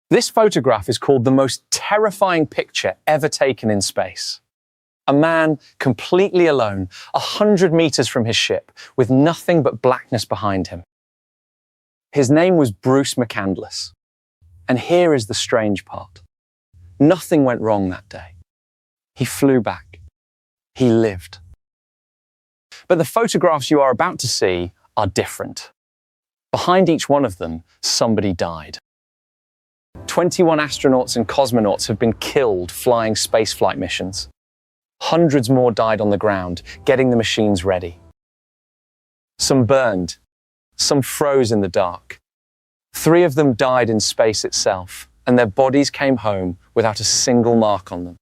This photograph is called the most terrifying picture ever taken in space. A man completely alone, 100 meters from his ship, with nothing but blackness behind him. His name was Bruce McCandless. And here is the strange part. Nothing went wrong that day. He flew back. He lived. But the photographs you are about to see are different. Behind each one of them, somebody died. 21 astronauts and cosmonauts have been killed flying spaceflight missions. Hundreds more died on the ground, getting the machines ready. Some burned, some froze in the dark. 3 of them died in space itself, and their bodies came home without a single mark on them.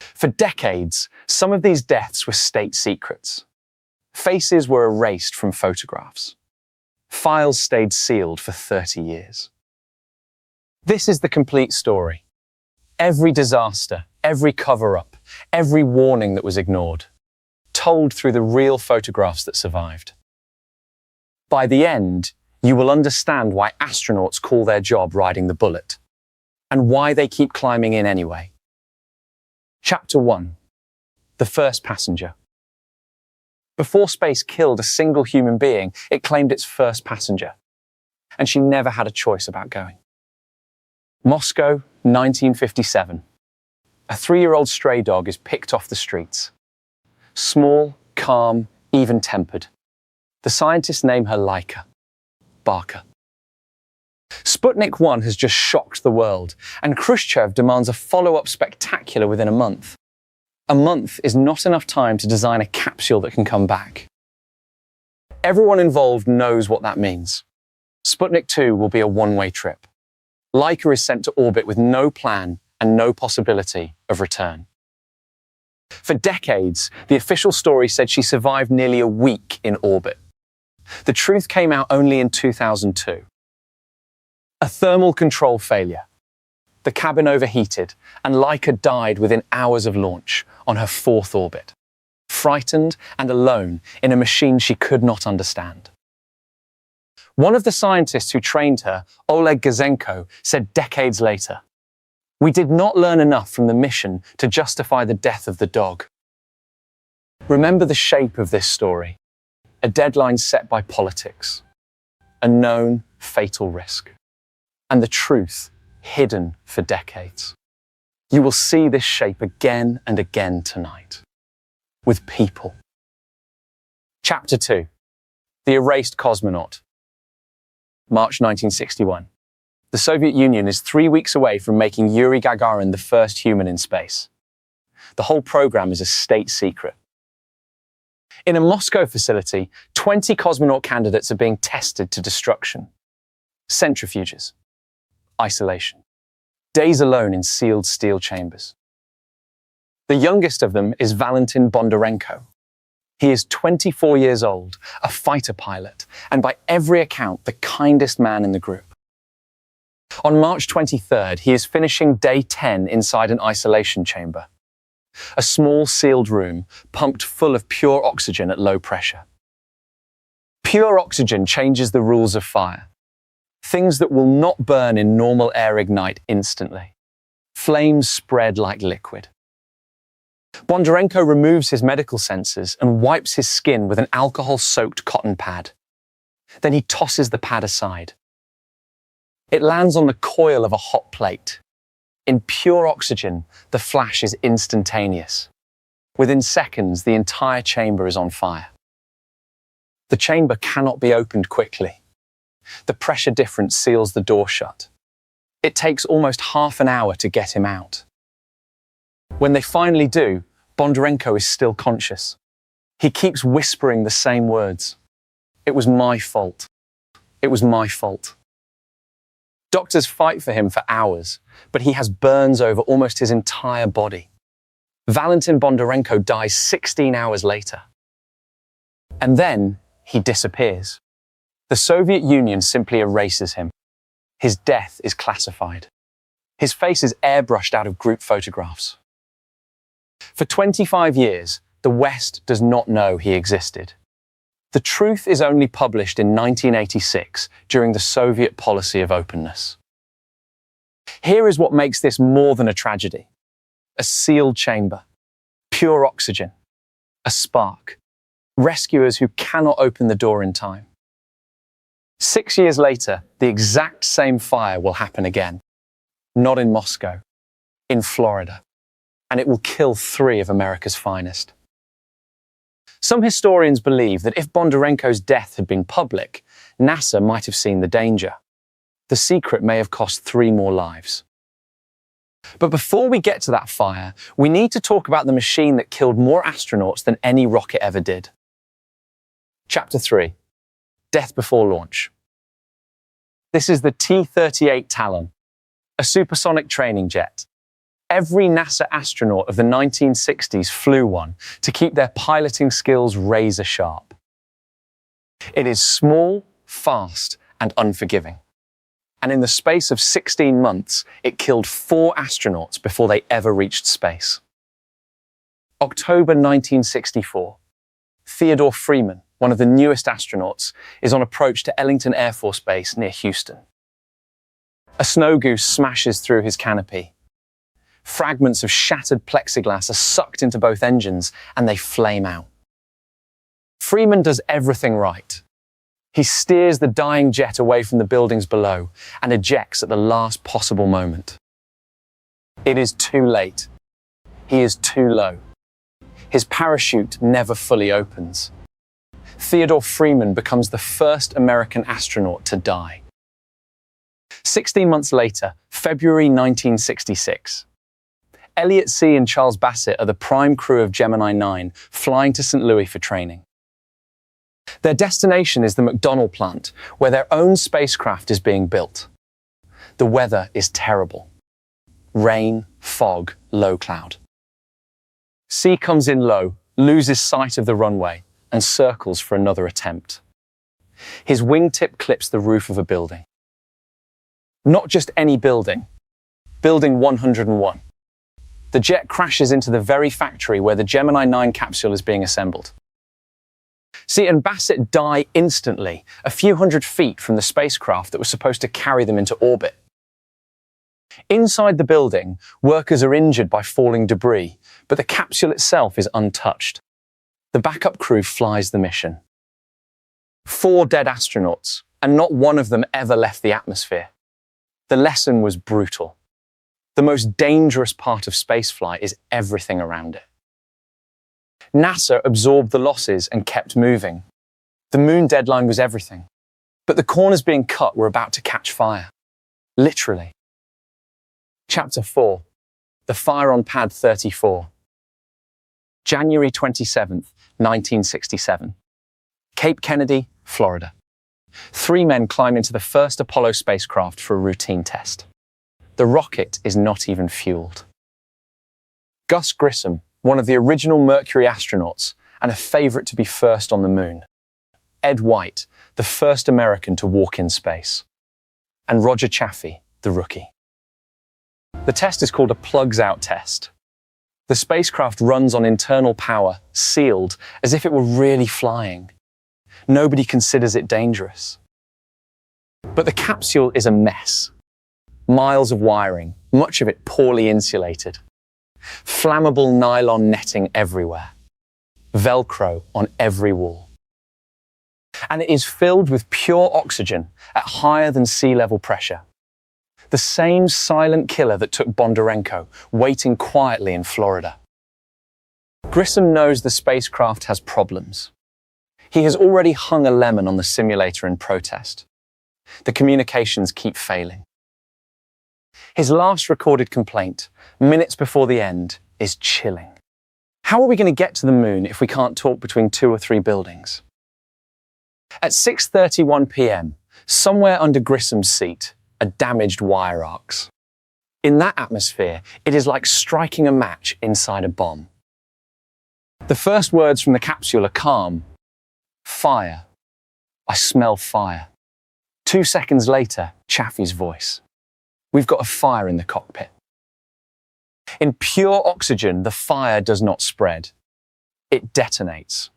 For decades, some of these deaths were state secrets. Faces were erased from photographs. Files stayed sealed for 30 years. This is the complete story. Every disaster, every cover-up, every warning that was ignored, told through the real photographs that survived. By the end, you will understand why astronauts call their job riding the bullet, and why they keep climbing in anyway. Chapter 1. The First Passenger. Before space killed a single human being, it claimed its first passenger, and she never had a choice about going. Moscow, 1957. A 3-year-old stray dog is picked off the streets. Small, calm, even-tempered. The scientists name her Laika, Barker. Sputnik 1 has just shocked the world, and Khrushchev demands a follow-up spectacular within a month. A month is not enough time to design a capsule that can come back. Everyone involved knows what that means. Sputnik 2 will be a one-way trip. Laika is sent to orbit with no plan and no possibility of return. For decades, the official story said she survived nearly a week in orbit. The truth came out only in 2002. A thermal control failure. The cabin overheated, and Laika died within hours of launch on her 4th orbit, frightened and alone in a machine she could not understand. One of the scientists who trained her, Oleg Gazenko, said decades later, "We did not learn enough from the mission to justify the death of the dog." Remember the shape of this story, a deadline set by politics, a known fatal risk, and the truth hidden for decades. You will see this shape again and again tonight, with people. Chapter 2. The Erased Cosmonaut. March 1961. The Soviet Union is 3 weeks away from making Yuri Gagarin the first human in space. The whole program is a state secret. In a Moscow facility, 20 cosmonaut candidates are being tested to destruction. Centrifuges. Isolation. Days alone in sealed steel chambers. The youngest of them is Valentin Bondarenko. He is 24 years old, a fighter pilot, and by every account, the kindest man in the group. On March 23rd, he is finishing day 10 inside an isolation chamber. A small sealed room, pumped full of pure oxygen at low pressure. Pure oxygen changes the rules of fire. Things that will not burn in normal air ignite instantly. Flames spread like liquid. Bondarenko removes his medical sensors and wipes his skin with an alcohol-soaked cotton pad. Then he tosses the pad aside. It lands on the coil of a hot plate. In pure oxygen, the flash is instantaneous. Within seconds, the entire chamber is on fire. The chamber cannot be opened quickly. The pressure difference seals the door shut. It takes almost half an hour to get him out. When they finally do, Bondarenko is still conscious. He keeps whispering the same words. "It was my fault. It was my fault." Doctors fight for him for hours, but he has burns over almost his entire body. Valentin Bondarenko dies 16 hours later. And then he disappears. The Soviet Union simply erases him. His death is classified. His face is airbrushed out of group photographs. For 25 years, the West does not know he existed. The truth is only published in 1986 during the Soviet policy of openness. Here is what makes this more than a tragedy. A sealed chamber, pure oxygen, a spark, rescuers who cannot open the door in time. 6 years later, the exact same fire will happen again. Not in Moscow, in Florida. And it will kill 3 of America's finest. Some historians believe that if Bondarenko's death had been public, NASA might have seen the danger. The secret may have cost 3 more lives. But before we get to that fire, we need to talk about the machine that killed more astronauts than any rocket ever did. Chapter 3. Death before launch. This is the T-38 Talon, a supersonic training jet. Every NASA astronaut of the 1960s flew one to keep their piloting skills razor sharp. It is small, fast, and unforgiving. And in the space of 16 months, it killed 4 astronauts before they ever reached space. October 1964. Theodore Freeman, one of the newest astronauts, is on approach to Ellington Air Force Base near Houston. A snow goose smashes through his canopy. Fragments of shattered plexiglass are sucked into both engines and they flame out. Freeman does everything right. He steers the dying jet away from the buildings below and ejects at the last possible moment. It is too late. He is too low. His parachute never fully opens. Theodore Freeman becomes the first American astronaut to die. 16 months later, February 1966. Elliot See and Charles Bassett are the prime crew of Gemini 9 flying to St. Louis for training. Their destination is the McDonnell plant, where their own spacecraft is being built. The weather is terrible. Rain, fog, low cloud. See comes in low, loses sight of the runway, and circles for another attempt. His wingtip clips the roof of a building. Not just any building, Building 101. The jet crashes into the very factory where the Gemini 9 capsule is being assembled. See and Bassett die instantly, a few hundred feet from the spacecraft that was supposed to carry them into orbit. Inside the building, workers are injured by falling debris, but the capsule itself is untouched. The backup crew flies the mission. 4 dead astronauts, and not one of them ever left the atmosphere. The lesson was brutal. The most dangerous part of spaceflight is everything around it. NASA absorbed the losses and kept moving. The moon deadline was everything. But the corners being cut were about to catch fire. Literally. Chapter 4. The fire on Pad 34. January 27th, 1967. Cape Kennedy, Florida. 3 men climb into the first Apollo spacecraft for a routine test. The rocket is not even fueled. Gus Grissom, one of the original Mercury astronauts and a favorite to be first on the moon. Ed White, the first American to walk in space. And Roger Chaffee, the rookie. The test is called a plugs-out test. The spacecraft runs on internal power, sealed, as if it were really flying. Nobody considers it dangerous. But the capsule is a mess. Miles of wiring, much of it poorly insulated. Flammable nylon netting everywhere. Velcro on every wall. And it is filled with pure oxygen at higher than sea level pressure. The same silent killer that took Bondarenko, waiting quietly in Florida. Grissom knows the spacecraft has problems. He has already hung a lemon on the simulator in protest. The communications keep failing. His last recorded complaint, minutes before the end, is chilling. How are we going to get to the moon if we can't talk between 2 or 3 buildings? At 6:31 p.m., somewhere under Grissom's seat, are damaged wire arcs. In that atmosphere, it is like striking a match inside a bomb. The first words from the capsule are calm. Fire. I smell fire. 2 seconds later, Chaffee's voice. We've got a fire in the cockpit. In pure oxygen, the fire does not spread. It detonates.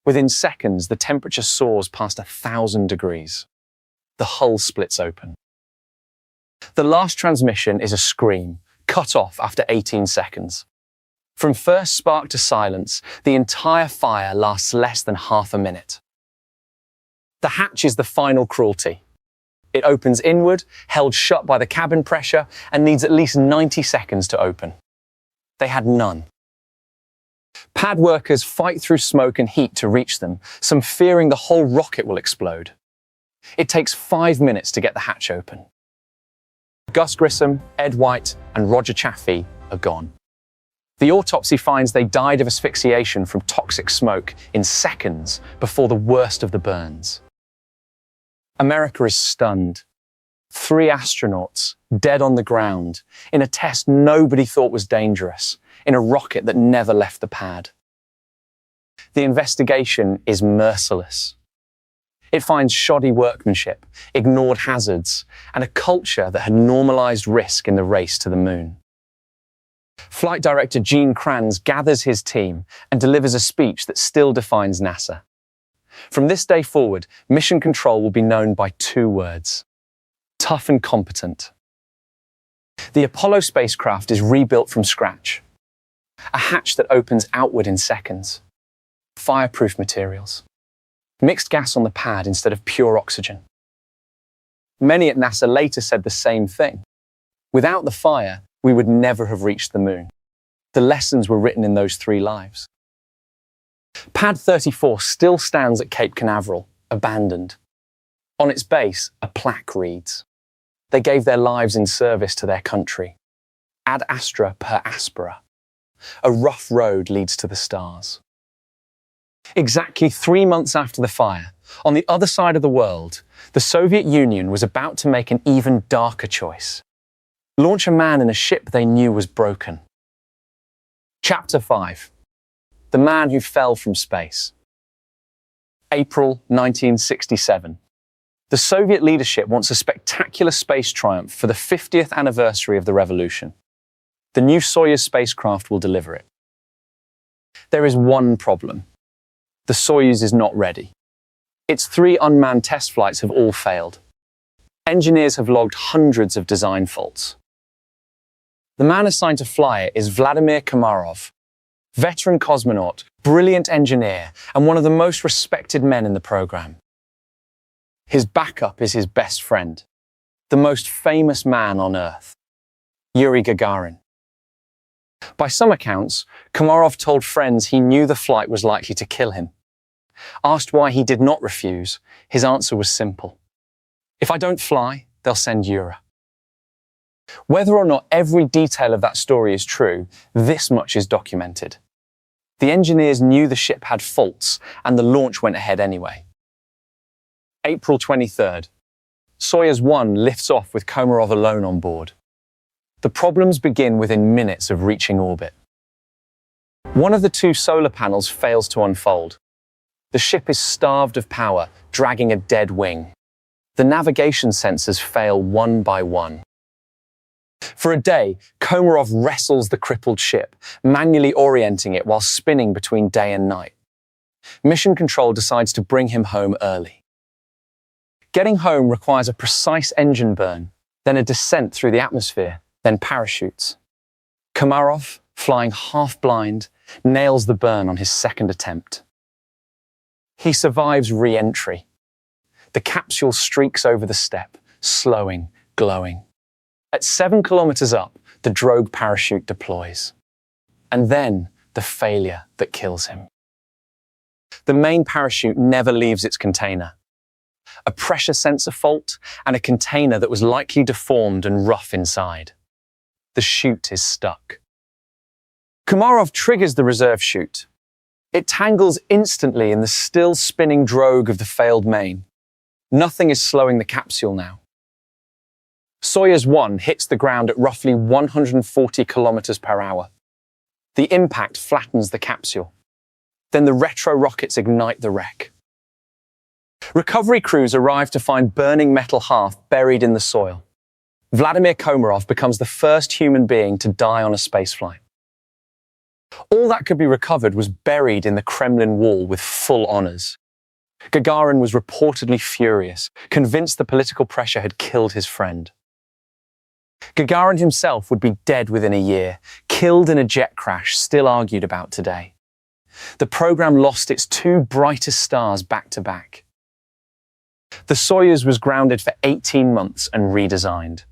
Within seconds, the temperature soars past 1,000 degrees. The hull splits open. The last transmission is a scream, cut off after 18 seconds. From first spark to silence, the entire fire lasts less than half a minute. The hatch is the final cruelty. It opens inward, held shut by the cabin pressure, and needs at least 90 seconds to open. They had none. Pad workers fight through smoke and heat to reach them, some fearing the whole rocket will explode. It takes 5 minutes to get the hatch open. Gus Grissom, Ed White, and Roger Chaffee are gone. The autopsy finds they died of asphyxiation from toxic smoke in seconds before the worst of the burns. America is stunned. 3 astronauts dead on the ground in a test nobody thought was dangerous, in a rocket that never left the pad. The investigation is merciless. It finds shoddy workmanship, ignored hazards, and a culture that had normalized risk in the race to the moon. Flight director Gene Kranz gathers his team and delivers a speech that still defines NASA. From this day forward, mission control will be known by 2 words: tough and competent. The Apollo spacecraft is rebuilt from scratch. A hatch that opens outward in seconds. Fireproof materials. Mixed gas on the pad instead of pure oxygen. Many at NASA later said the same thing. Without the fire, we would never have reached the moon. The lessons were written in those 3 lives. Pad 34 still stands at Cape Canaveral, abandoned. On its base, a plaque reads, "They gave their lives in service to their country. Ad astra per aspera. A rough road leads to the stars." Exactly 3 months after the fire, on the other side of the world, the Soviet Union was about to make an even darker choice. Launch a man in a ship they knew was broken. Chapter 5. The Man Who Fell from Space. April 1967. The Soviet leadership wants a spectacular space triumph for the 50th anniversary of the revolution. The new Soyuz spacecraft will deliver it. There is one problem. The Soyuz is not ready. Its 3 unmanned test flights have all failed. Engineers have logged hundreds of design faults. The man assigned to fly it is Vladimir Komarov, veteran cosmonaut, brilliant engineer, and one of the most respected men in the program. His backup is his best friend, the most famous man on Earth, Yuri Gagarin. By some accounts, Komarov told friends he knew the flight was likely to kill him. Asked why he did not refuse, his answer was simple. "If I don't fly, they'll send Yura." Whether or not every detail of that story is true, this much is documented. The engineers knew the ship had faults, and the launch went ahead anyway. April 23rd. Soyuz 1 lifts off with Komarov alone on board. The problems begin within minutes of reaching orbit. One of the 2 solar panels fails to unfold. The ship is starved of power, dragging a dead wing. The navigation sensors fail one by one. For a day, Komarov wrestles the crippled ship, manually orienting it while spinning between day and night. Mission Control decides to bring him home early. Getting home requires a precise engine burn, then a descent through the atmosphere, then parachutes. Komarov, flying half-blind, nails the burn on his 2nd attempt. He survives re-entry. The capsule streaks over the step, slowing, glowing. At 7 kilometers up, the drogue parachute deploys. And then the failure that kills him. The main parachute never leaves its container. A pressure sensor fault and a container that was likely deformed and rough inside. The chute is stuck. Komarov triggers the reserve chute. It tangles instantly in the still spinning drogue of the failed main. Nothing is slowing the capsule now. Soyuz 1 hits the ground at roughly 140 kilometers per hour. The impact flattens the capsule. Then the retro rockets ignite the wreck. Recovery crews arrive to find burning metal half buried in the soil. Vladimir Komarov becomes the first human being to die on a spaceflight. All that could be recovered was buried in the Kremlin wall with full honors. Gagarin was reportedly furious, convinced the political pressure had killed his friend. Gagarin himself would be dead within a year, killed in a jet crash still argued about today. The program lost its two brightest stars back to back. The Soyuz was grounded for 18 months and redesigned.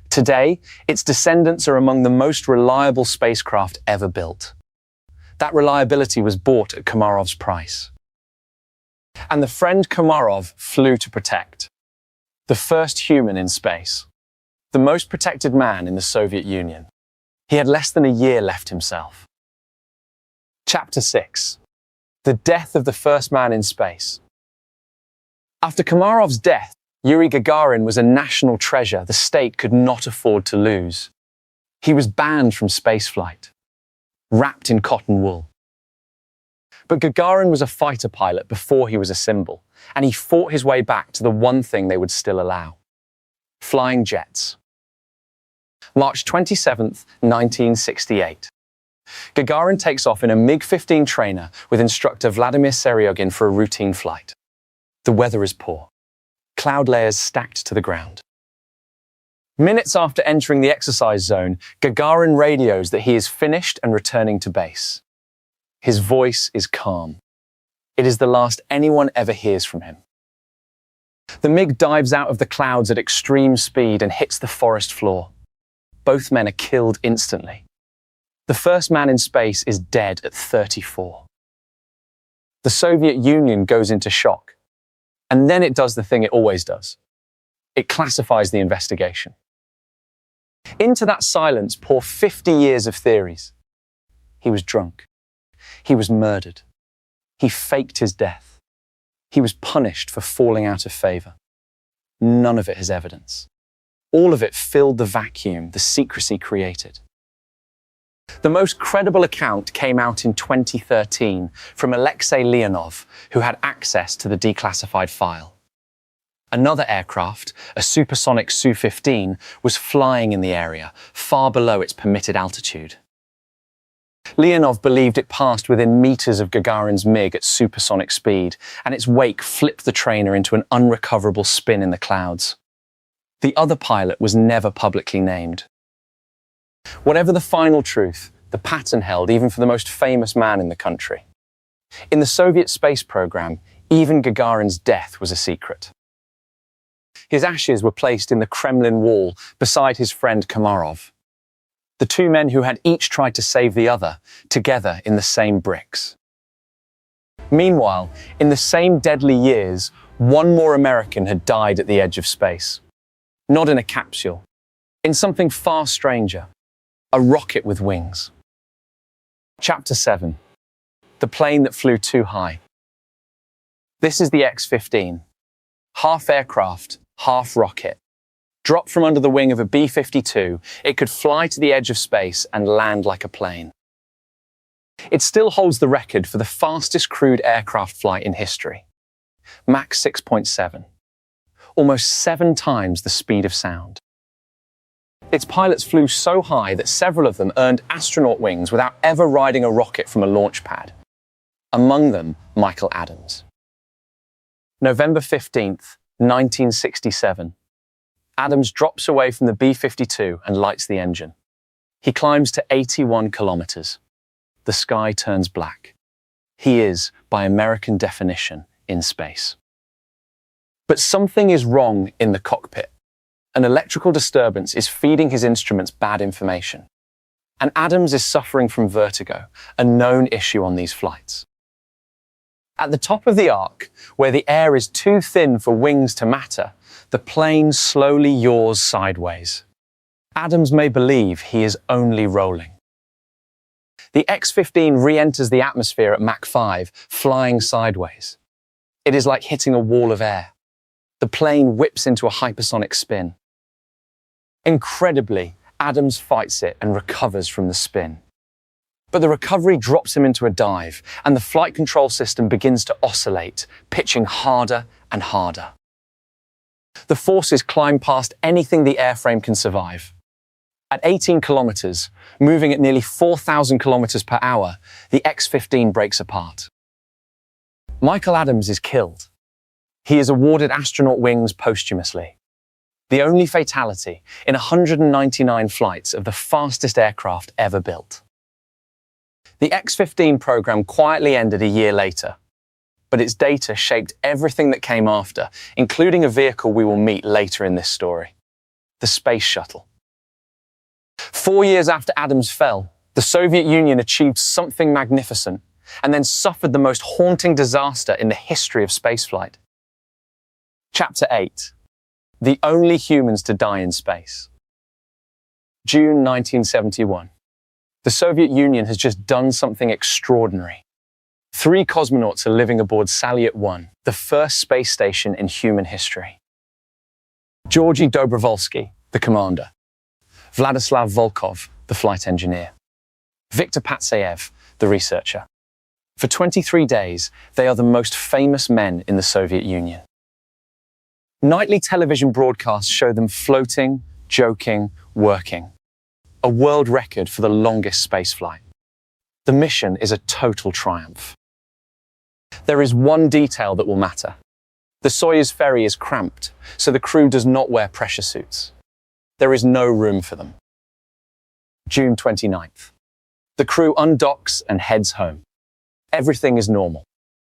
Today, its descendants are among the most reliable spacecraft ever built. That reliability was bought at Komarov's price. And the friend Komarov flew to protect. The first human in space. The most protected man in the Soviet Union. He had less than a year left himself. Chapter 6. The death of the first man in space. After Komarov's death, Yuri Gagarin was a national treasure the state could not afford to lose. He was banned from spaceflight, wrapped in cotton wool. But Gagarin was a fighter pilot before he was a symbol, and he fought his way back to the one thing they would still allow: flying jets. March 27th, 1968. Gagarin takes off in a MiG-15 trainer with instructor Vladimir Seryogin for a routine flight. The weather is poor. Cloud layers stacked to the ground. Minutes after entering the exercise zone, Gagarin radios that he is finished and returning to base. His voice is calm. It is the last anyone ever hears from him. The MiG dives out of the clouds at extreme speed and hits the forest floor. Both men are killed instantly. The first man in space is dead at 34. The Soviet Union goes into shock. And then it does the thing it always does. It classifies the investigation. Into that silence pour 50 years of theories. He was drunk. He was murdered. He faked his death. He was punished for falling out of favor. None of it has evidence. All of it filled the vacuum the secrecy created. The most credible account came out in 2013 from Alexei Leonov, who had access to the declassified file. Another aircraft, a supersonic Su-15, was flying in the area, far below its permitted altitude. Leonov believed it passed within meters of Gagarin's MiG at supersonic speed, and its wake flipped the trainer into an unrecoverable spin in the clouds. The other pilot was never publicly named. Whatever the final truth, the pattern held even for the most famous man in the country. In the Soviet space program, even Gagarin's death was a secret. His ashes were placed in the Kremlin wall beside his friend Komarov. The two men who had each tried to save the other, together in the same bricks. Meanwhile, in the same deadly years, one more American had died at the edge of space. Not in a capsule, in something far stranger, a rocket with wings. Chapter 7. The plane that flew too high. This is the X-15. Half aircraft, half rocket. Dropped from under the wing of a B-52, it could fly to the edge of space and land like a plane. It still holds the record for the fastest crewed aircraft flight in history. Mach 6.7. Almost 7 times the speed of sound. Its pilots flew so high that several of them earned astronaut wings without ever riding a rocket from a launch pad. Among them, Michael Adams. November 15th, 1967. Adams drops away from the B-52 and lights the engine. He climbs to 81 kilometers. The sky turns black. He is, by American definition, in space. But something is wrong in the cockpit. An electrical disturbance is feeding his instruments bad information. And Adams is suffering from vertigo, a known issue on these flights. At the top of the arc, where the air is too thin for wings to matter, the plane slowly yaws sideways. Adams may believe he is only rolling. The X-15 re-enters the atmosphere at Mach 5, flying sideways. It is like hitting a wall of air. The plane whips into a hypersonic spin. Incredibly, Adams fights it and recovers from the spin. But the recovery drops him into a dive, and the flight control system begins to oscillate, pitching harder and harder. The forces climb past anything the airframe can survive. At 18 kilometers, moving at nearly 4,000 kilometers per hour, the X-15 breaks apart. Michael Adams is killed. He is awarded astronaut wings posthumously. the only fatality in 199 flights of the fastest aircraft ever built. The X-15 program quietly ended a year later, but its data shaped everything that came after, including a vehicle we will meet later in this story, the Space Shuttle. 4 years after atoms fell, the Soviet Union achieved something magnificent and then suffered the most haunting disaster in the history of spaceflight. Chapter 8. The only humans to die in space. June 1971. The Soviet Union has just done something extraordinary. 3 cosmonauts are living aboard Salyut-1, the first space station in human history. Georgy Dobrovolsky, the commander. Vladislav Volkov, the flight engineer. Viktor Patsayev, the researcher. For 23 days, they are the most famous men in the Soviet Union. Nightly television broadcasts show them floating, joking, working. A world record for the longest spaceflight. The mission is a total triumph. There is one detail that will matter. The Soyuz ferry is cramped, so the crew does not wear pressure suits. There is no room for them. June 29th. The crew undocks and heads home. Everything is normal.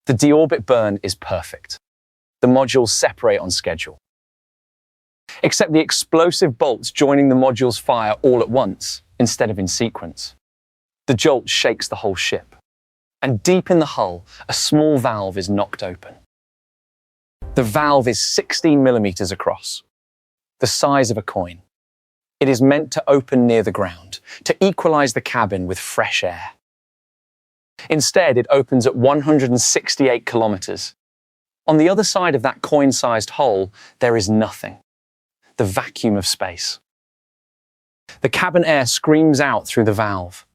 The deorbit burn is perfect. The modules separate on schedule. Except the explosive bolts joining the modules fire all at once, instead of in sequence. The jolt shakes the whole ship. And deep in the hull, a small valve is knocked open. The valve is 16 millimeters across, the size of a coin. It is meant to open near the ground, to equalize the cabin with fresh air. Instead, it opens at 168 kilometers. On the other side of that coin-sized hole, there is nothing. The vacuum of space. The cabin air screams out through the valve.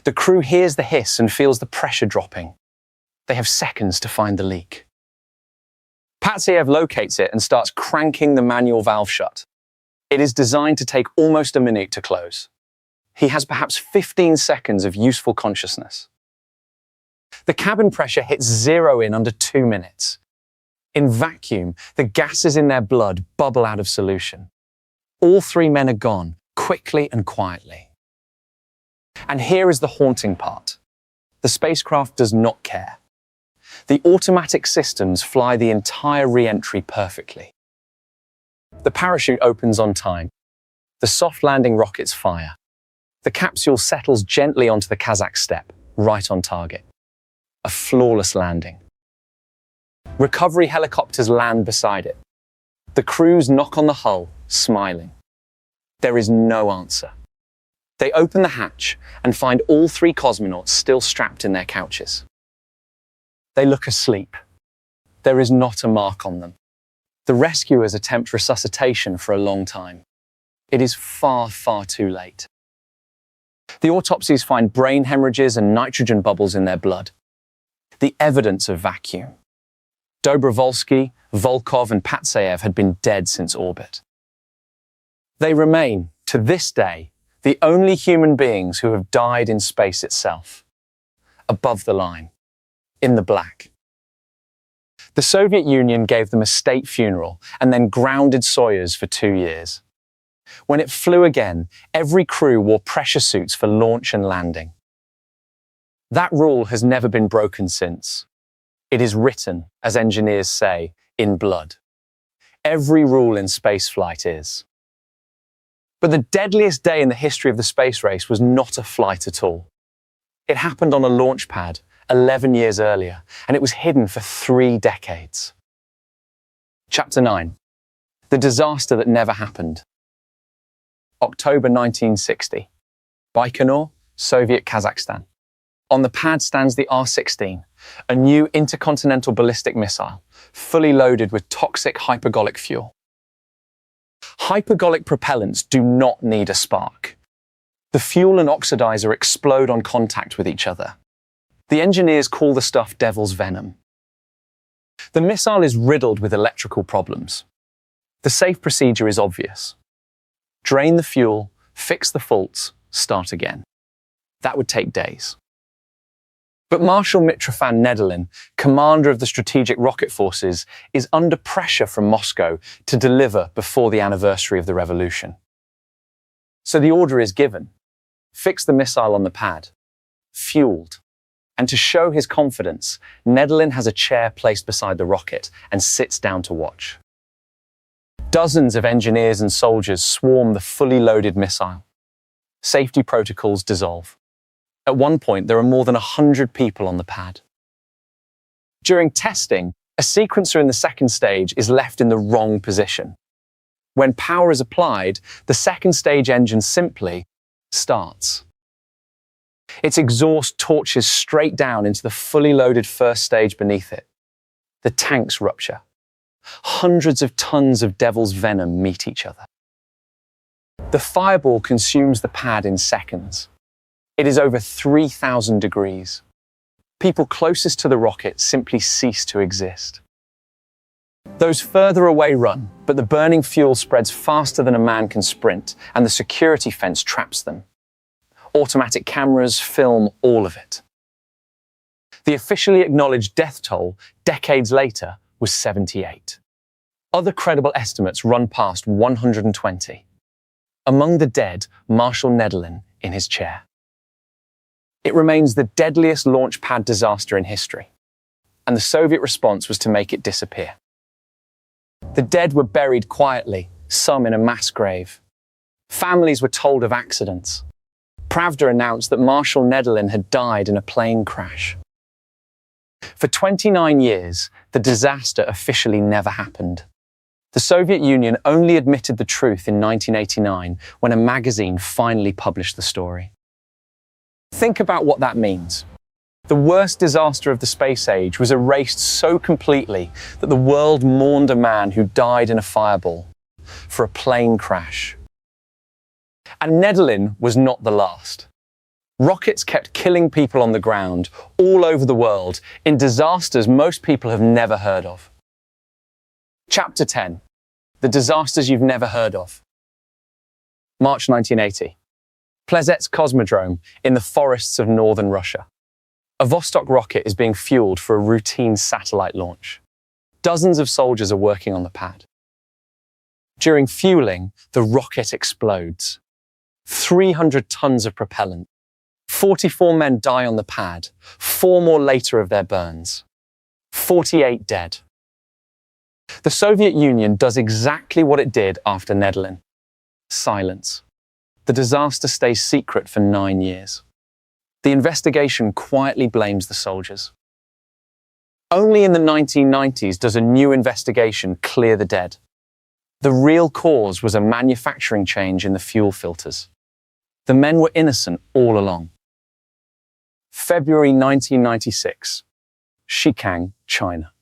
The crew hears the hiss and feels the pressure dropping. They have seconds to find the leak. Patsayev locates it and starts cranking the manual valve shut. It is designed to take almost a minute to close. He has perhaps 15 seconds of useful consciousness. The cabin pressure hits zero in under 2 minutes. In vacuum, the gases in their blood bubble out of solution. All 3 men are gone, quickly and quietly. And here is the haunting part. The spacecraft does not care. The automatic systems fly the entire re-entry perfectly. The parachute opens on time. The soft landing rockets fire. The capsule settles gently onto the Kazakh steppe, right on target. A flawless landing. Recovery helicopters land beside it. The crews knock on the hull, smiling. There is no answer. They open the hatch and find all 3 cosmonauts still strapped in their couches. They look asleep. There is not a mark on them. The rescuers attempt resuscitation for a long time. It is far, far too late. The autopsies find brain hemorrhages and nitrogen bubbles in their blood. The evidence of vacuum. Dobrovolsky, Volkov and Patsayev had been dead since orbit. They remain, to this day, the only human beings who have died in space itself. Above the line. In the black. The Soviet Union gave them a state funeral and then grounded Soyuz for 2 years. When it flew again, every crew wore pressure suits for launch and landing. That rule has never been broken since. It is written, as engineers say, in blood. Every rule in spaceflight is. But the deadliest day in the history of the space race was not a flight at all. It happened on a launch pad 11 years earlier, and it was hidden for 3 decades. Chapter 9. The disaster that never happened. October 1960. Baikonur, Soviet Kazakhstan. On the pad stands the R-16, a new intercontinental ballistic missile, fully loaded with toxic hypergolic fuel. Hypergolic propellants do not need a spark. The fuel and oxidizer explode on contact with each other. The engineers call the stuff devil's venom. The missile is riddled with electrical problems. The safe procedure is obvious. Drain the fuel, fix the faults, start again. That would take days. But Marshal Mitrofan Nedelin, commander of the strategic rocket forces, is under pressure from Moscow to deliver before the anniversary of the revolution. So the order is given: fix the missile on the pad, fueled. And to show his confidence, Nedelin has a chair placed beside the rocket and sits down to watch. Dozens of engineers and soldiers swarm the fully loaded missile. Safety protocols dissolve. At one point, there are more than 100 people on the pad. During testing, a sequencer in the second stage is left in the wrong position. When power is applied, the second stage engine simply starts. Its exhaust torches straight down into the fully loaded first stage beneath it. The tanks rupture. Hundreds of tons of devil's venom meet each other. The fireball consumes the pad in seconds. It is over 3,000 degrees. People closest to the rocket simply cease to exist. Those further away run, but the burning fuel spreads faster than a man can sprint, and the security fence traps them. Automatic cameras film all of it. The officially acknowledged death toll, decades later, was 78. Other credible estimates run past 120. Among the dead, Marshal Nedelin in his chair. It remains the deadliest launch pad disaster in history, and the Soviet response was to make it disappear. The dead were buried quietly, some in a mass grave. Families were told of accidents. Pravda announced that Marshal Nedelin had died in a plane crash. For 29 years, the disaster officially never happened. The Soviet Union only admitted the truth in 1989 when a magazine finally published the story. Think about what that means. The worst disaster of the space age was erased so completely that the world mourned a man who died in a fireball for a plane crash. And Nedelin was not the last. Rockets kept killing people on the ground all over the world in disasters most people have never heard of. Chapter 10. The disasters you've never heard of. March 1980. Plesetsk Cosmodrome in the forests of northern Russia. A Vostok rocket is being fueled for a routine satellite launch. Dozens of soldiers are working on the pad. During fueling, the rocket explodes. 300 tons of propellant. 44 men die on the pad, 4 more later of their burns. 48 dead. The Soviet Union does exactly what it did after Nedelin. Silence. The disaster stays secret for 9 years. The investigation quietly blames the soldiers. Only in the 1990s does a new investigation clear the dead. The real cause was a manufacturing change in the fuel filters. The men were innocent all along. February 1996. Xichang, China.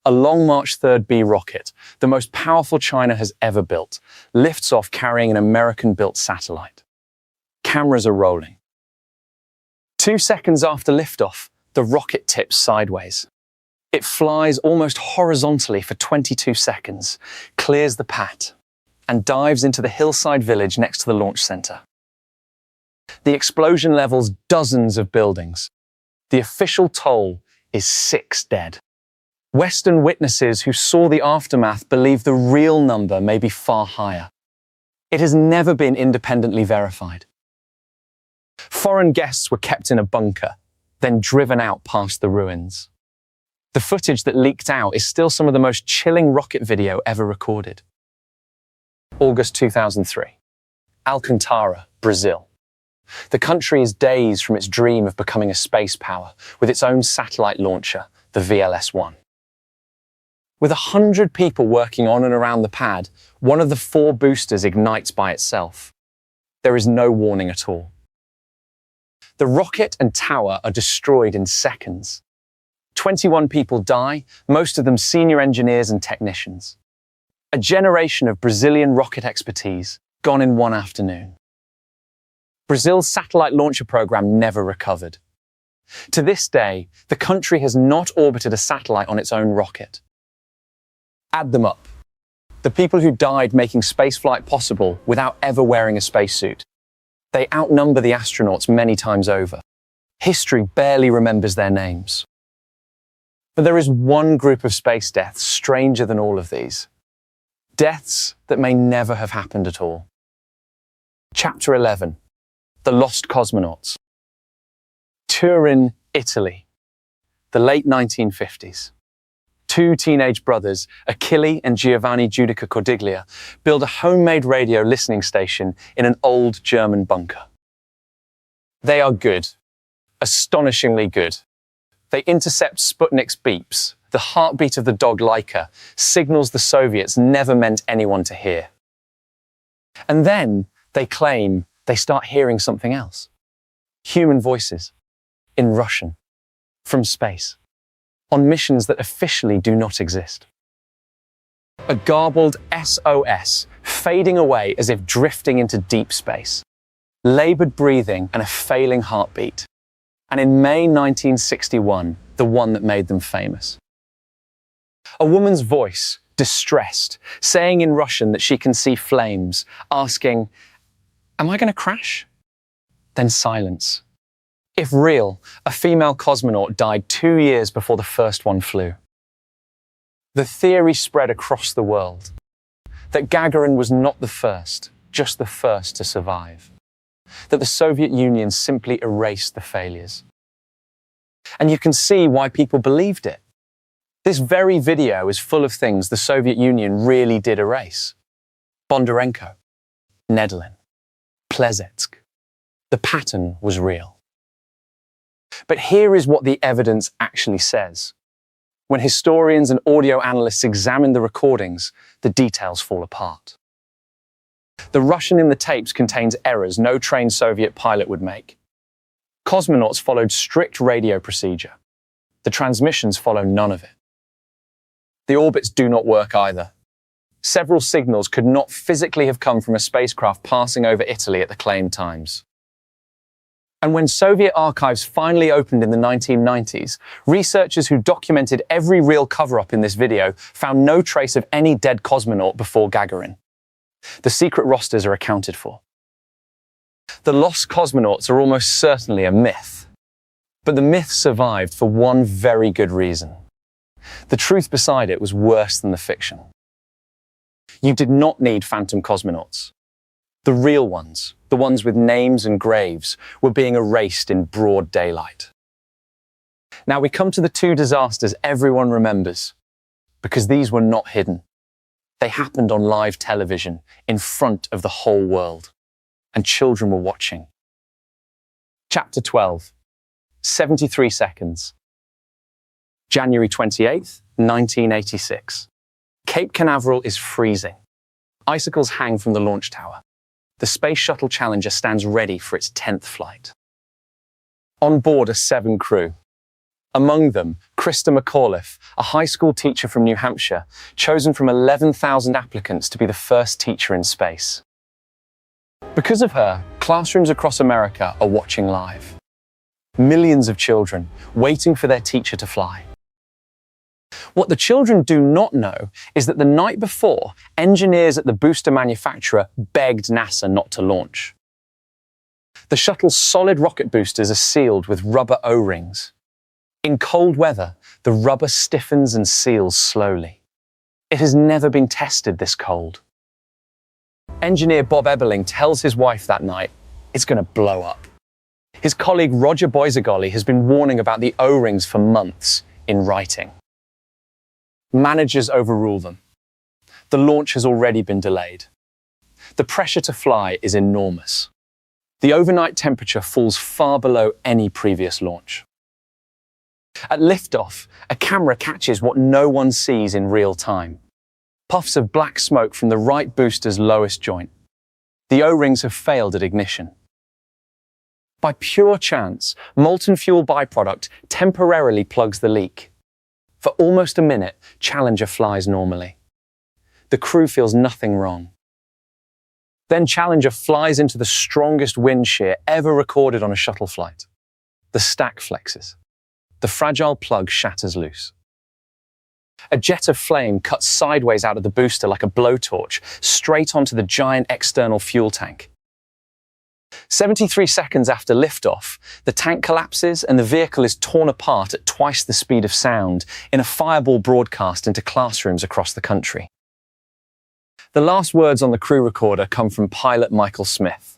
A Long March 3B rocket, the most powerful China has ever built, lifts off carrying an American-built satellite. Cameras are rolling. 2 seconds after liftoff, the rocket tips sideways. It flies almost horizontally for 22 seconds, clears the pad, and dives into the hillside village next to the launch center. The explosion levels dozens of buildings. The official toll is 6 dead. Western witnesses who saw the aftermath believe the real number may be far higher. It has never been independently verified. Foreign guests were kept in a bunker, then driven out past the ruins. The footage that leaked out is still some of the most chilling rocket video ever recorded. August 2003. Alcântara, Brazil. The country is days from its dream of becoming a space power with its own satellite launcher, the VLS-1. With 100 people working on and around the pad, one of the 4 boosters ignites by itself. There is no warning at all. The rocket and tower are destroyed in seconds. 21 people die, most of them senior engineers and technicians. A generation of Brazilian rocket expertise gone in one afternoon. Brazil's satellite launcher program never recovered. To this day, the country has not orbited a satellite on its own rocket. Add them up. The people who died making spaceflight possible without ever wearing a spacesuit. They outnumber the astronauts many times over. History barely remembers their names. But there is one group of space deaths stranger than all of these. Deaths that may never have happened at all. Chapter 11, The Lost Cosmonauts. Turin, Italy, the late 1950s. Two teenage brothers, Achille and Giovanni Giudica Cordiglia, build a homemade radio listening station in an old German bunker. They are good, astonishingly good. They intercept Sputnik's beeps. The heartbeat of the dog Laika signals the Soviets never meant anyone to hear. And then they claim they start hearing something else. Human voices, in Russian, from space, on missions that officially do not exist. A garbled SOS, fading away as if drifting into deep space. Labored breathing and a failing heartbeat. And in May 1961, the one that made them famous. A woman's voice, distressed, saying in Russian that she can see flames, asking, "Am I going to crash?" Then silence. If real, a female cosmonaut died 2 years before the first one flew. The theory spread across the world that Gagarin was not the first, just the first to survive. That the Soviet Union simply erased the failures. And you can see why people believed it. This very video is full of things the Soviet Union really did erase. Bondarenko, Nedelin, Plesetsk. The pattern was real. But here is what the evidence actually says. When historians and audio analysts examine the recordings, the details fall apart. The Russian in the tapes contains errors no trained Soviet pilot would make. Cosmonauts followed strict radio procedure. The transmissions follow none of it. The orbits do not work either. Several signals could not physically have come from a spacecraft passing over Italy at the claimed times. And when Soviet archives finally opened in the 1990s, researchers who documented every real cover-up in this video found no trace of any dead cosmonaut before Gagarin. The secret rosters are accounted for. The Lost Cosmonauts are almost certainly a myth. But the myth survived for one very good reason. The truth beside it was worse than the fiction. You did not need phantom cosmonauts. The real ones, the ones with names and graves, were being erased in broad daylight. Now we come to the two disasters everyone remembers, because these were not hidden. They happened on live television, in front of the whole world, and children were watching. Chapter 12, 73 seconds. January 28th, 1986. Cape Canaveral is freezing. Icicles hang from the launch tower. The Space Shuttle Challenger stands ready for its 10th flight. On board are 7 crew. Among them, Krista McAuliffe, a high school teacher from New Hampshire, chosen from 11,000 applicants to be the first teacher in space. Because of her, classrooms across America are watching live. Millions of children waiting for their teacher to fly. What the children do not know is that the night before, engineers at the booster manufacturer begged NASA not to launch. The shuttle's solid rocket boosters are sealed with rubber O-rings. In cold weather, the rubber stiffens and seals slowly. It has never been tested this cold. Engineer Bob Eberling tells his wife that night, it's going to blow up. His colleague Roger Boisagoli has been warning about the O-rings for months in writing. Managers overrule them. The launch has already been delayed. The pressure to fly is enormous. The overnight temperature falls far below any previous launch. At liftoff, a camera catches what no one sees in real time. Puffs of black smoke from the right booster's lowest joint. The O-rings have failed at ignition. By pure chance, molten fuel byproduct temporarily plugs the leak. For almost a minute, Challenger flies normally. The crew feels nothing wrong. Then Challenger flies into the strongest wind shear ever recorded on a shuttle flight. The stack flexes. The fragile plug shatters loose. A jet of flame cuts sideways out of the booster like a blowtorch, straight onto the giant external fuel tank. 73 seconds after liftoff, the tank collapses and the vehicle is torn apart at twice the speed of sound in a fireball broadcast into classrooms across the country. The last words on the crew recorder come from pilot Michael Smith.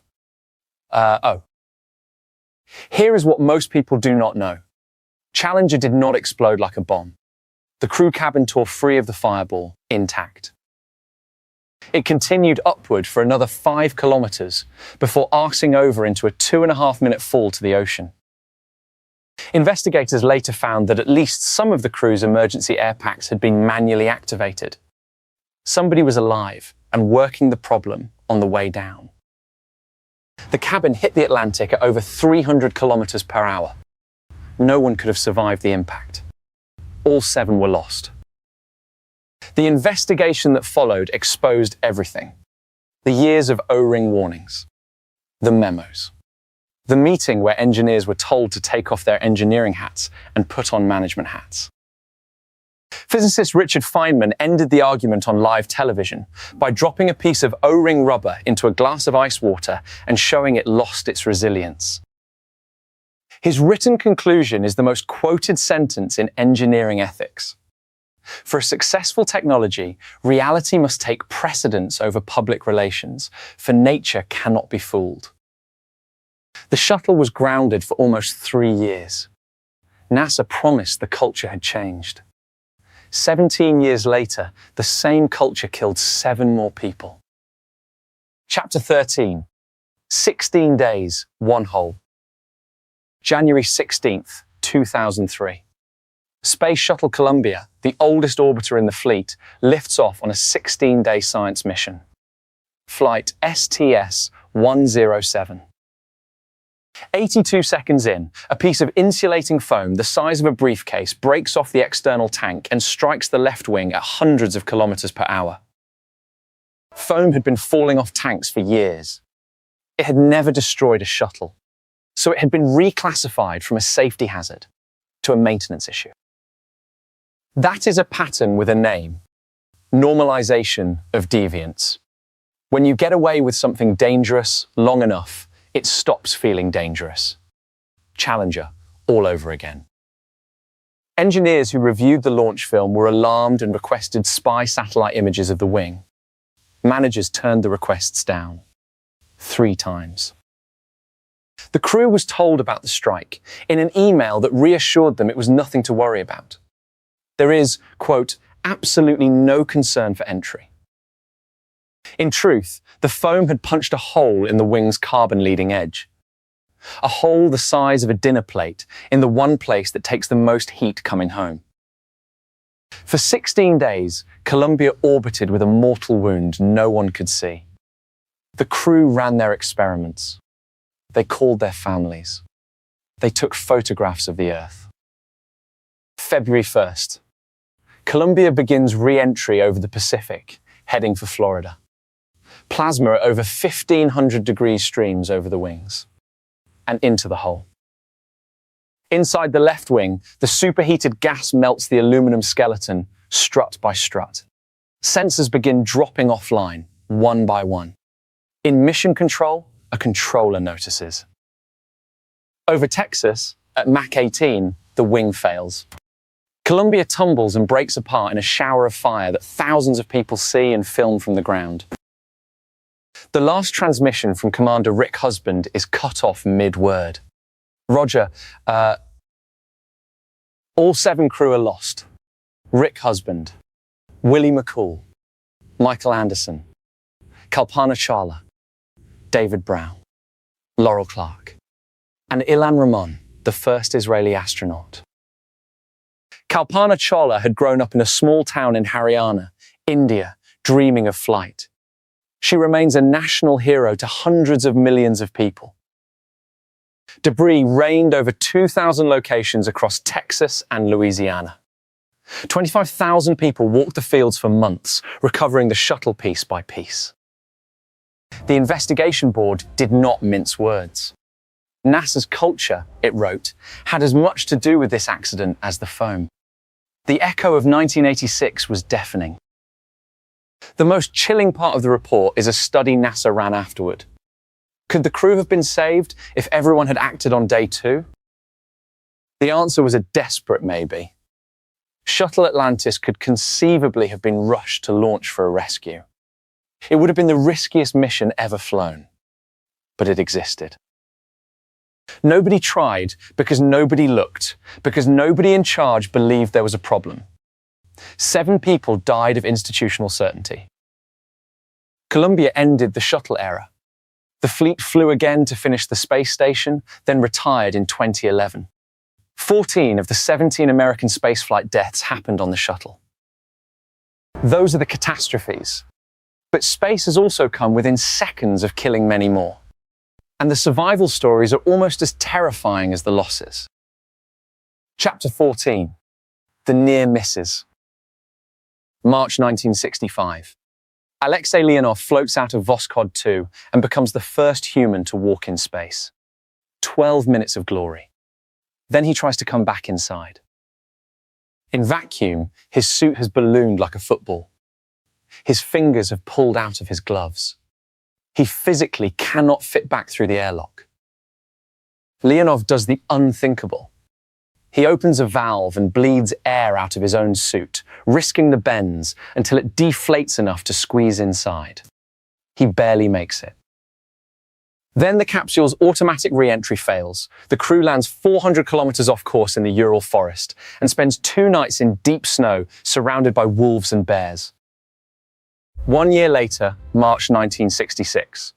Here is what most people do not know. Challenger did not explode like a bomb. The crew cabin tore free of the fireball, intact. It continued upward for another 5 kilometers before arsing over into a 2.5-minute fall to the ocean. Investigators later found that at least some of the crew's emergency air packs had been manually activated. Somebody was alive and working the problem on the way down. The cabin hit the Atlantic at over 300 kilometers per hour. No one could have survived the impact. All 7 were lost. The investigation that followed exposed everything. The years of O-ring warnings. The memos. The meeting where engineers were told to take off their engineering hats and put on management hats. Physicist Richard Feynman ended the argument on live television by dropping a piece of O-ring rubber into a glass of ice water and showing it lost its resilience. His written conclusion is the most quoted sentence in engineering ethics. For a successful technology, reality must take precedence over public relations, for nature cannot be fooled. The shuttle was grounded for almost 3 years. NASA promised the culture had changed. 17 years later, the same culture killed 7 more people. Chapter 13. 16 days, 1 hole. January 16th, 2003. Space Shuttle Columbia, the oldest orbiter in the fleet, lifts off on a 16-day science mission. Flight STS-107. 82 seconds in, a piece of insulating foam the size of a briefcase breaks off the external tank and strikes the left wing at hundreds of kilometers per hour. Foam had been falling off tanks for years. It had never destroyed a shuttle, so it had been reclassified from a safety hazard to a maintenance issue. That is a pattern with a name: normalization of deviance. When you get away with something dangerous long enough, it stops feeling dangerous. Challenger, all over again. Engineers who reviewed the launch film were alarmed and requested spy satellite images of the wing. Managers turned the requests down 3 times. The crew was told about the strike in an email that reassured them it was nothing to worry about. There is, quote, absolutely no concern for entry. In truth, the foam had punched a hole in the wing's carbon leading edge. A hole the size of a dinner plate in the one place that takes the most heat coming home. For 16 days, Columbia orbited with a mortal wound no one could see. The crew ran their experiments. They called their families. They took photographs of the Earth. February 1st. Columbia begins re-entry over the Pacific, heading for Florida. Plasma at over 1,500 degrees streams over the wings and into the hole. Inside the left wing, the superheated gas melts the aluminum skeleton, strut by strut. Sensors begin dropping offline, one by one. In mission control, a controller notices. Over Texas, at Mach 18, the wing fails. Columbia tumbles and breaks apart in a shower of fire that thousands of people see and film from the ground. The last transmission from Commander Rick Husband is cut off mid-word. Roger, all 7 crew are lost. Rick Husband, Willie McCool, Michael Anderson, Kalpana Chawla, David Brown, Laurel Clark, and Ilan Ramon, the first Israeli astronaut. Kalpana Chawla had grown up in a small town in Haryana, India, dreaming of flight. She remains a national hero to hundreds of millions of people. Debris rained over 2,000 locations across Texas and Louisiana. 25,000 people walked the fields for months, recovering the shuttle piece by piece. The investigation board did not mince words. NASA's culture, it wrote, had as much to do with this accident as the foam. The echo of 1986 was deafening. The most chilling part of the report is a study NASA ran afterward. Could the crew have been saved if everyone had acted on day 2? The answer was a desperate maybe. Shuttle Atlantis could conceivably have been rushed to launch for a rescue. It would have been the riskiest mission ever flown, but it existed. Nobody tried because nobody looked, because nobody in charge believed there was a problem. 7 people died of institutional certainty. Columbia ended the shuttle era. The fleet flew again to finish the space station, then retired in 2011. 14 of the 17 American spaceflight deaths happened on the shuttle. Those are the catastrophes. But space has also come within seconds of killing many more. And the survival stories are almost as terrifying as the losses. Chapter 14. The Near Misses. March 1965. Alexei Leonov floats out of Voskhod 2 and becomes the first human to walk in space. 12 minutes of glory. Then he tries to come back inside. In vacuum, his suit has ballooned like a football. His fingers have pulled out of his gloves. He physically cannot fit back through the airlock. Leonov does the unthinkable. He opens a valve and bleeds air out of his own suit, risking the bends until it deflates enough to squeeze inside. He barely makes it. Then the capsule's automatic re-entry fails. The crew lands 400 kilometers off course in the Ural forest and spends 2 nights in deep snow surrounded by wolves and bears. 1 year later, March 1966.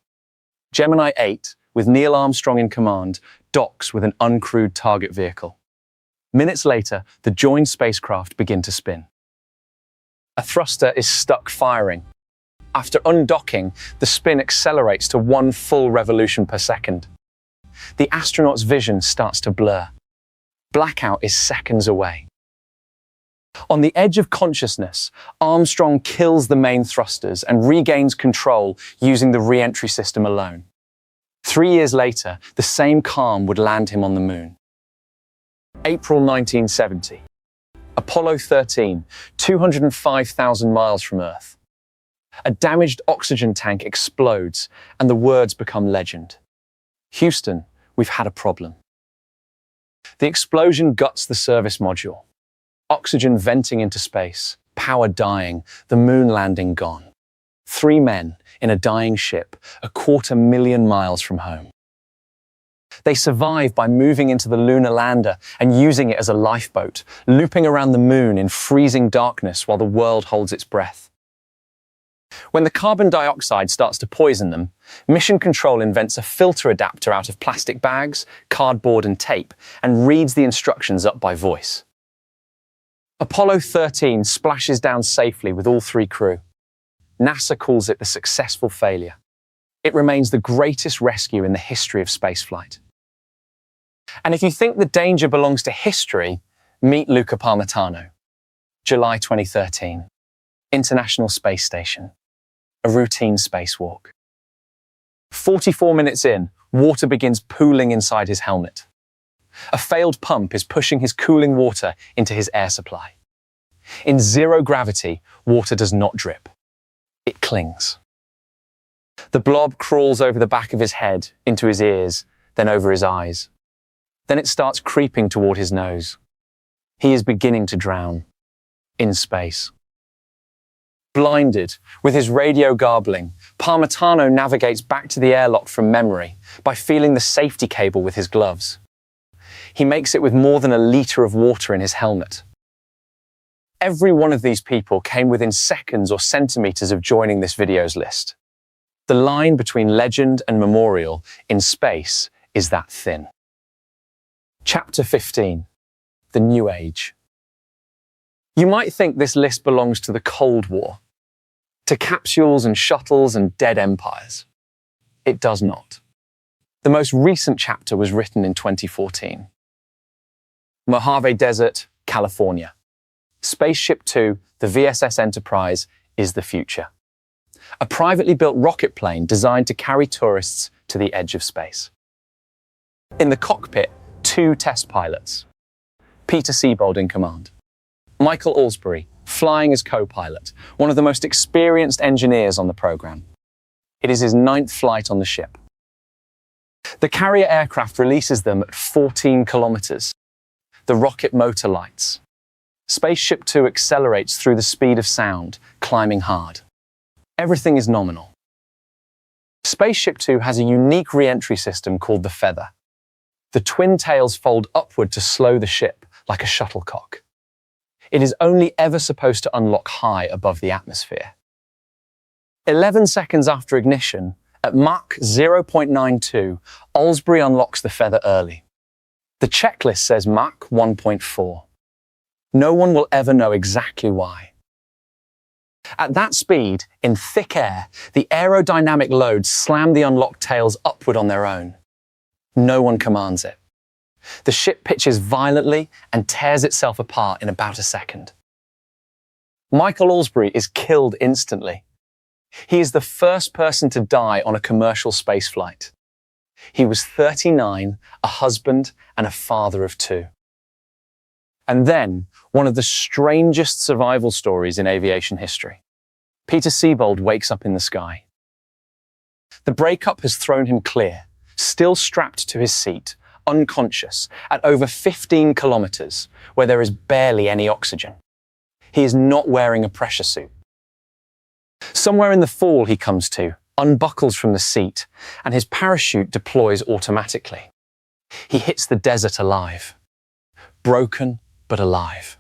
Gemini 8, with Neil Armstrong in command, docks with an uncrewed target vehicle. Minutes later, the joined spacecraft begin to spin. A thruster is stuck firing. After undocking, the spin accelerates to 1 full revolution per second. The astronaut's vision starts to blur. Blackout is seconds away. On the edge of consciousness, Armstrong kills the main thrusters and regains control using the re-entry system alone. 3 years later, the same calm would land him on the moon. April 1970. Apollo 13, 205,000 miles from Earth. A damaged oxygen tank explodes and the words become legend. Houston, we've had a problem. The explosion guts the service module. Oxygen venting into space, power dying, the moon landing gone. 3 men in a dying ship, 250,000 miles from home. They survive by moving into the lunar lander and using it as a lifeboat, looping around the moon in freezing darkness while the world holds its breath. When the carbon dioxide starts to poison them, Mission Control invents a filter adapter out of plastic bags, cardboard and tape, and reads the instructions up by voice. Apollo 13 splashes down safely with all 3 crew. NASA calls it the successful failure. It remains the greatest rescue in the history of spaceflight. And if you think the danger belongs to history, meet Luca Parmitano. July 2013. International Space Station. A routine spacewalk. 44 minutes in, water begins pooling inside his helmet. A failed pump is pushing his cooling water into his air supply. In 0 gravity, water does not drip. It clings. The blob crawls over the back of his head, into his ears, then over his eyes. Then it starts creeping toward his nose. He is beginning to drown. In space. Blinded, with his radio garbling, Parmitano navigates back to the airlock from memory by feeling the safety cable with his gloves. He makes it with more than a liter of water in his helmet. Every one of these people came within seconds or centimeters of joining this video's list. The line between legend and memorial in space is that thin. Chapter 15. The New Age. You might think this list belongs to the Cold War, to capsules and shuttles and dead empires. It does not. The most recent chapter was written in 2014. Mojave Desert, California. SpaceShipTwo, the VSS Enterprise, is the future. A privately built rocket plane designed to carry tourists to the edge of space. In the cockpit, 2 test pilots. Peter Siebold in command. Michael Alsbury, flying as co-pilot, one of the most experienced engineers on the program. It is his 9th flight on the ship. The carrier aircraft releases them at 14 kilometers. The rocket motor lights. SpaceShipTwo accelerates through the speed of sound, climbing hard. Everything is nominal. SpaceShipTwo has a unique re-entry system called the feather. The twin tails fold upward to slow the ship like a shuttlecock. It is only ever supposed to unlock high above the atmosphere. 11 seconds after ignition, at Mach 0.92, Olsbury unlocks the feather early. The checklist says Mach 1.4. No one will ever know exactly why. At that speed, in thick air, the aerodynamic loads slam the unlocked tails upward on their own. No one commands it. The ship pitches violently and tears itself apart in about a second. Michael Olsbury is killed instantly. He is the first person to die on a commercial spaceflight. He was 39, a husband, and a father of 2. And then, one of the strangest survival stories in aviation history. Peter Siebold wakes up in the sky. The breakup has thrown him clear, still strapped to his seat, unconscious, at over 15 kilometers, where there is barely any oxygen. He is not wearing a pressure suit. Somewhere in the fall he comes to, unbuckles from the seat, and his parachute deploys automatically. He hits the desert alive. Broken, but alive.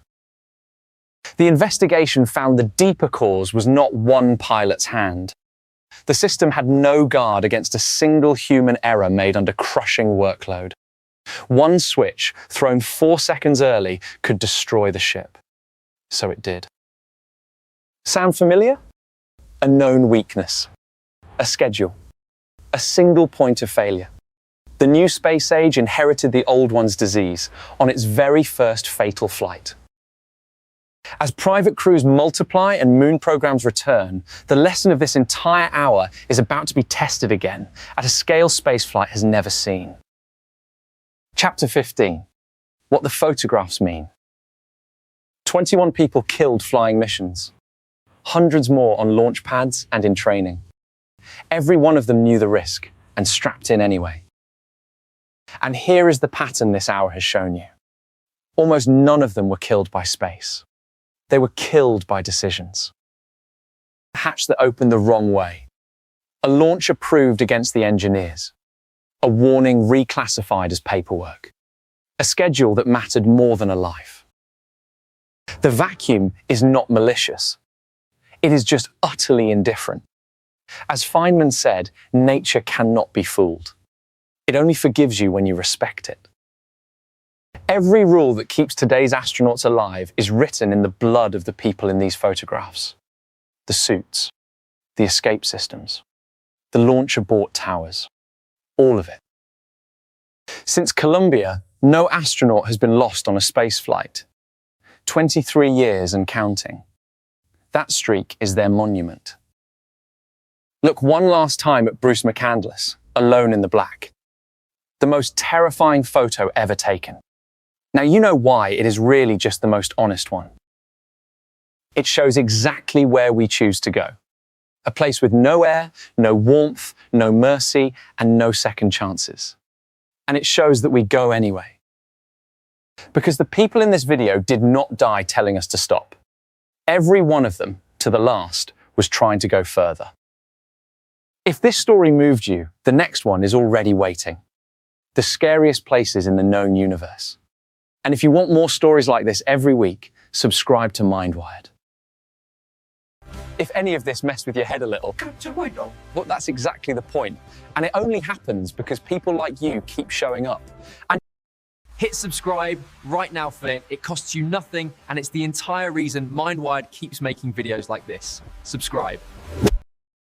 The investigation found the deeper cause was not one pilot's hand. The system had no guard against a single human error made under crushing workload. One switch, thrown 4 seconds early, could destroy the ship. So it did. Sound familiar? A known weakness. A schedule. A single point of failure. The new space age inherited the old one's disease on its very first fatal flight. As private crews multiply and moon programs return, the lesson of this entire hour is about to be tested again at a scale spaceflight has never seen. Chapter 15. What the photographs mean. 21 people killed flying missions. Hundreds more on launch pads and in training. Every one of them knew the risk and strapped in anyway. And here is the pattern this hour has shown you. Almost none of them were killed by space. They were killed by decisions. A hatch that opened the wrong way. A launch approved against the engineers. A warning reclassified as paperwork. A schedule that mattered more than a life. The vacuum is not malicious. It is just utterly indifferent. As Feynman said, nature cannot be fooled. It only forgives you when you respect it. Every rule that keeps today's astronauts alive is written in the blood of the people in these photographs. The suits, the escape systems, the launch abort towers, all of it. Since Columbia, no astronaut has been lost on a space flight. 23 years and counting. That streak is their monument. Look one last time at Bruce McCandless, alone in the black. The most terrifying photo ever taken. Now you know why it is really just the most honest one. It shows exactly where we choose to go. A place with no air, no warmth, no mercy, and no second chances. And it shows that we go anyway. Because the people in this video did not die telling us to stop. Every one of them, to the last, was trying to go further. If this story moved you, the next one is already waiting. The scariest places in the known universe. And if you want more stories like this every week, subscribe to MindWired. If any of this messed with your head a little, well, that's exactly the point. And it only happens because people like you keep showing up. And hit subscribe right now for it. It costs you nothing, and it's the entire reason MindWired keeps making videos like this. Subscribe.